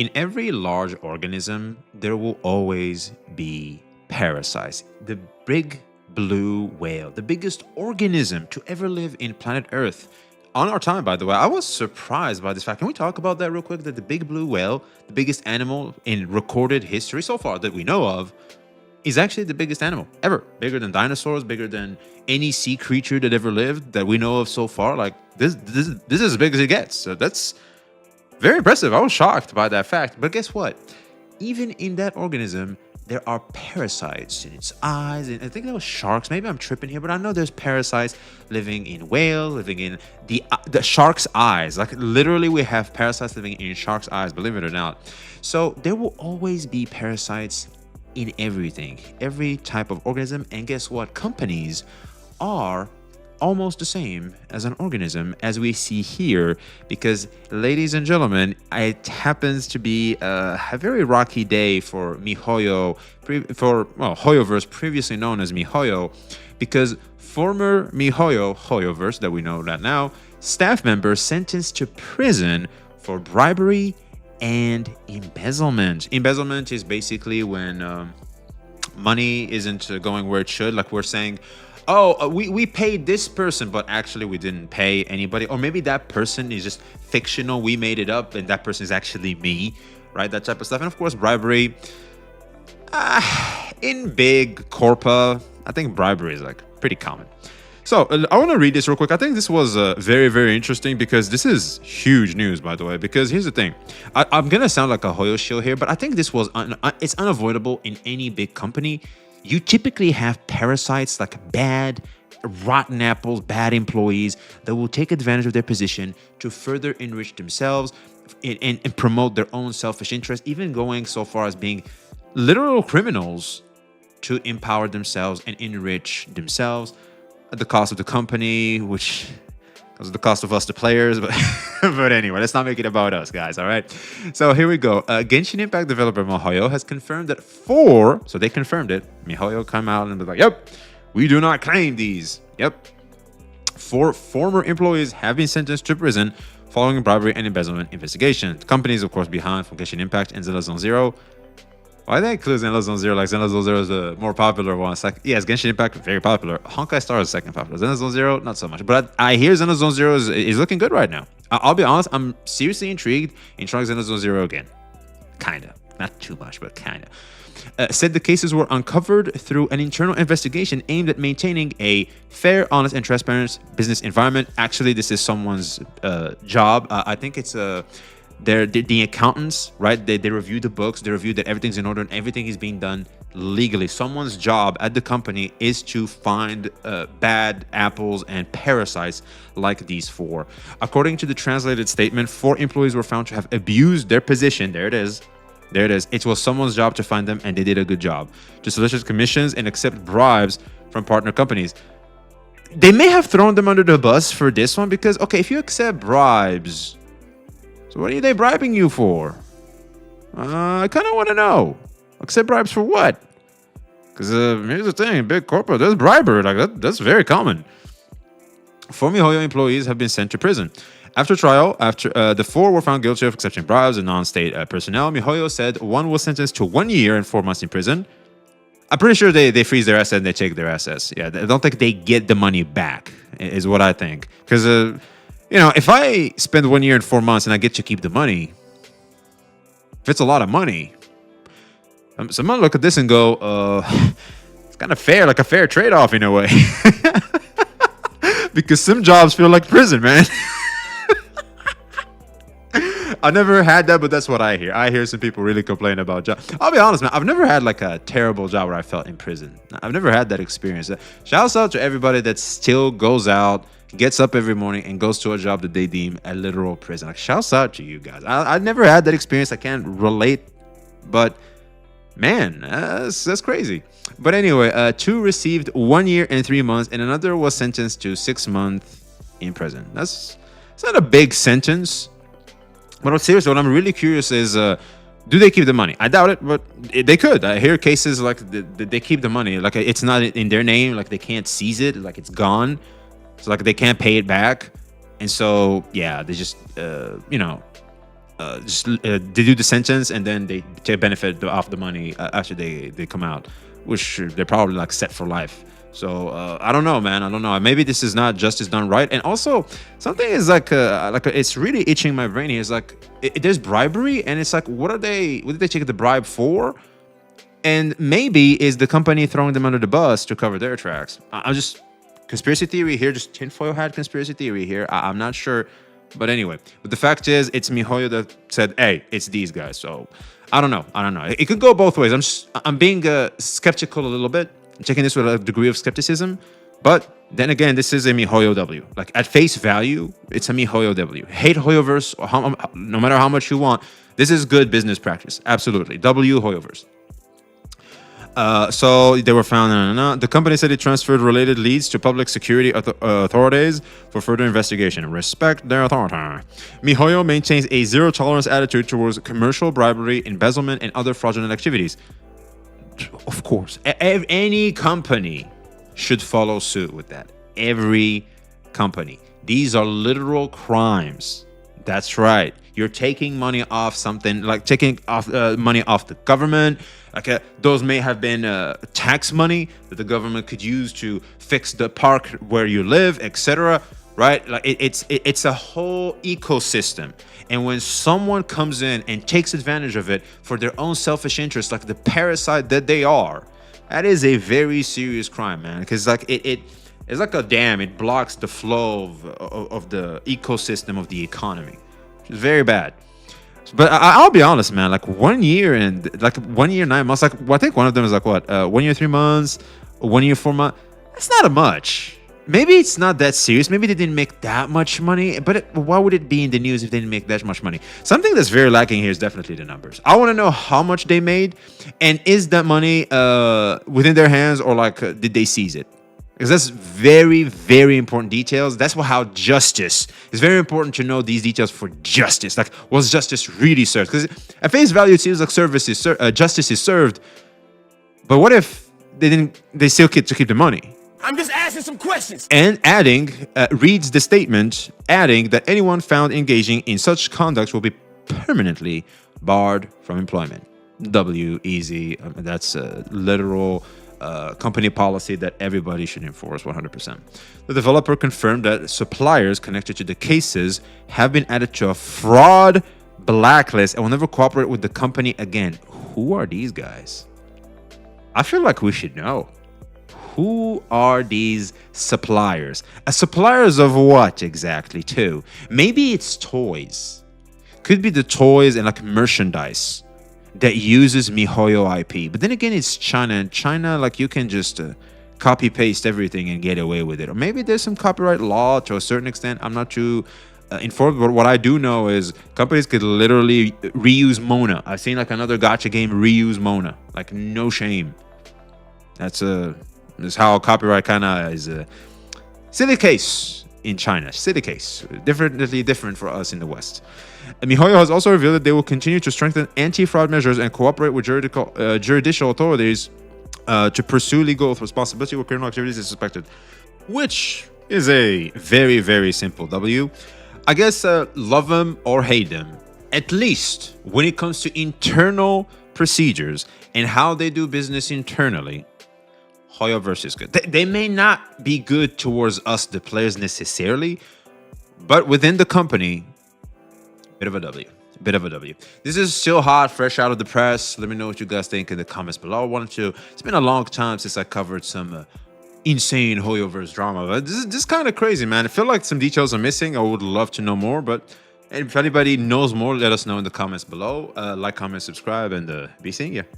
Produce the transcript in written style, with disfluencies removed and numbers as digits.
In every large organism, there will always be parasites. The big blue whale, the biggest organism to ever live in planet Earth. On our time, by the way, I was surprised by this fact. Can we talk about that real quick? That the big blue whale, the biggest animal in recorded history so far that we know of, is actually the biggest animal ever. Bigger than dinosaurs, bigger than any sea creature that ever lived that we know of so far. Like this is as big as it gets. So that's very impressive. I was shocked by that fact. But guess what? Even in that organism, there are parasites in its eyes. And I think that was sharks. Maybe I'm tripping here, but I know there's parasites living in whales, living in the shark's eyes. Like literally, we have parasites living in shark's eyes, believe it or not. So there will always be parasites in everything, every type of organism. And guess what? Companies are almost the same as an organism as we see here, because ladies and gentlemen, it happens to be a very rocky day for MiHoYo, Hoyoverse, previously known as MiHoYo, because former MiHoYo, Hoyoverse that we know that now, staff member sentenced to prison for bribery and embezzlement. Embezzlement is basically when money isn't going where it should. Like we're saying, oh, we paid this person, but actually we didn't pay anybody. Or maybe that person is just fictional. We made it up and that person is actually me, right? That type of stuff. And of course, bribery. In big corpa, I think bribery is like pretty common. So I want to read this real quick. I think this was very, very interesting because this is huge news, by the way. Because here's the thing. I'm going to sound like a Hoyo shill here, but I think this was it's unavoidable in any big company. You typically have parasites like bad, rotten apples, bad employees that will take advantage of their position to further enrich themselves and promote their own selfish interest, even going so far as being literal criminals to empower themselves and enrich themselves at the cost of the company, which is the cost of us, the players. But, but anyway, let's not make it about us, guys, all right? So here we go. Genshin Impact developer MiHoYo has confirmed that so they confirmed it. MiHoYo come out and be like, yep, we do not claim these. Yep. 4 former employees have been sentenced to prison following bribery and embezzlement investigation. The company is, of course, behind from Genshin Impact and Zenless Zone Zero. Why they include Zenless Zone Zero? Like Zenless Zone Zero is the more popular one. It's like, yes, Genshin Impact, very popular. Honkai Star is second popular. Zenless Zone Zero, not so much. But I hear Zenless Zone Zero is looking good right now. I'll be honest, I'm seriously intrigued in trying Zenless Zone Zero again. Kinda. Not too much, but kinda. Said the cases were uncovered through an internal investigation aimed at maintaining a fair, honest, and transparent business environment. Actually, this is someone's job. I think it's they're the accountants, right? They review the books, they review that everything's in order and everything is being done legally. Someone's job at the company is to find bad apples and parasites like these 4. According to the translated statement, 4 employees were found to have abused their position. There it is. It was someone's job to find them, and they did a good job. To solicit commissions and accept bribes from partner companies. They may have thrown them under the bus for this one because, okay, if you accept bribes, so what are they bribing you for? I kind of want to know. Accept bribes for what? Because here's the thing, big corporate, there's bribery. Like that's very common. 4 MiHoYo employees have been sent to prison. After trial, the 4 were found guilty of accepting bribes and non-state personnel. MiHoYo said 1 was sentenced to 1 year and 4 months in prison. I'm pretty sure they freeze their assets and they take their assets. Yeah, I don't think they get the money back, is what I think. Because if I spend 1 year and 4 months and I get to keep the money, if it's a lot of money, someone look at this and go, it's kind of fair, like a fair trade-off in a way. Because some jobs feel like prison, man. I never had that, but that's what I hear. I hear some people really complain about jobs. I'll be honest, man. I've never had like a terrible job where I felt in prison. I've never had that experience. Shouts out to everybody that still goes out, gets up every morning and goes to a job that they deem a literal prison. Like, shouts out to you guys. I never had that experience. I can't relate, but man, that's crazy. But anyway, 2 received 1 year and 3 months, and another was sentenced to 6 months in prison. It's not a big sentence. But seriously, what I'm really curious is, do they keep the money? I doubt it, but they could. I hear cases like they keep the money. Like it's not in their name. Like they can't seize it. Like it's gone. So like they can't pay it back. And so, yeah, they just, they do the sentence and then they take benefit off the money after they come out, which they're probably like set for life. So I don't know, man. I don't know. Maybe this is not justice done right. And also, something is it's really itching my brain here. It's like there's bribery, and it's like, what did they take the bribe for? And maybe is the company throwing them under the bus to cover their tracks? I'm just conspiracy theory here, just tinfoil hat conspiracy theory here. I'm not sure, but anyway. But the fact is, it's MiHoYo that said, "Hey, it's these guys." So I don't know. It could go both ways. I'm being skeptical a little bit. I'm taking this with a degree of skepticism, but then again, this is a MiHoYo W. Like at face value, it's a MiHoYo W. Hate Hoyoverse, no matter how much you want. This is good business practice. Absolutely. W Hoyoverse. So they were found. The company said it transferred related leads to public security authorities for further investigation. Respect their authority. MiHoYo maintains a zero-tolerance attitude towards commercial bribery, embezzlement, and other fraudulent activities. Of course, any company should follow suit with that. Every company. These are literal crimes. That's right. You're taking money off something, like taking off money off the government. Like those may have been tax money that the government could use to fix the park where you live, etc. Right? Like it's a whole ecosystem. And when someone comes in and takes advantage of it for their own selfish interest, like the parasite that they are, that is a very serious crime, man. Because like it's like a dam. It blocks the flow of the ecosystem of the economy. It's very bad. But I'll be honest, man. Like 1 year and like 1 year 9 months. Like I think one of them is like what? 1 year 3 months, 1 year 4 months. That's not much. Maybe it's not that serious. Maybe they didn't make that much money. But why would it be in the news if they didn't make that much money? Something that's very lacking here is definitely the numbers. I want to know how much they made, and is that money within their hands, or like did they seize it? Because that's very, very important details. That's how justice is very important to know these details for justice. Like, was justice really served? Because at face value, it seems like justice is served. But what if they still get to keep the money? I'm just asking some questions. And reads the statement, adding that anyone found engaging in such conduct will be permanently barred from employment. W, easy. That's a literal company policy that everybody should enforce 100%. The developer confirmed that suppliers connected to the cases have been added to a fraud blacklist and will never cooperate with the company again. Who are these guys? I feel like we should know. Who are these suppliers? Suppliers of what exactly, too? Maybe it's toys. Could be the toys and like merchandise that uses MiHoYo IP. But then again, it's China. And China, like, you can just copy paste everything and get away with it. Or maybe there's some copyright law to a certain extent. I'm not too informed, but what I do know is companies could literally reuse Mona. I've seen like another gacha game reuse Mona. Like, no shame. That's how copyright kind of is a silly case in China. Silly case. Definitely different for us in the West. MiHoYo has also revealed that they will continue to strengthen anti-fraud measures and cooperate with judicial authorities to pursue legal responsibility where criminal activities is suspected, which is a very, very simple W. I guess love them or hate them. At least when it comes to internal procedures and how they do business internally, Hoyoverse is good. They may not be good towards us, the players, necessarily, but within the company, bit of a W. This is still hot, fresh out of the press. Let me know what you guys think in the comments below. It's been a long time since I covered some insane Hoyoverse drama, but this is kind of crazy, man. I feel like some details are missing. I would love to know more, but if anybody knows more, let us know in the comments below. Like, comment, subscribe, and be seeing you.